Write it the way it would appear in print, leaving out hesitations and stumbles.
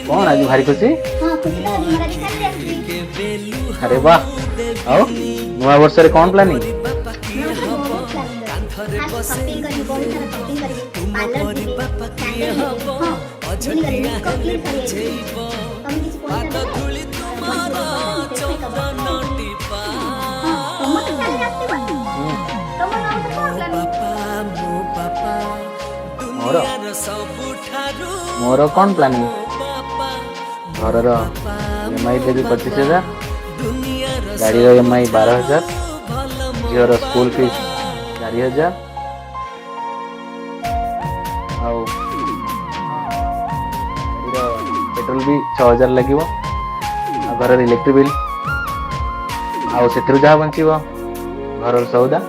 कौन आज भारी खुशी? हां खुशी तो आज महाराज खाली आसी। अरे वाह। आओ नुआ वर्ष रे कौन प्लानिंग? आज शॉपिंग करी बहुत सारा शॉपिंग करी पार्लर जी सैंडल हां भूली गली मेकअप किट करी हम किसी पैसा धूली तुम्हारा चंदन टीपा तुम तो खाली आते बा तुम ना तो कौन प्लानिंग मोर कौन प्लानिंग? घर EMI देवी 25,000, गाड़ी EMI 12,000, झीर स्कूल फीस 4,000 आउ पेट्रोल भी 6,000 लगे घर इलेक्ट्रिक बिल आउ से जहाँ बंचव घर सौदा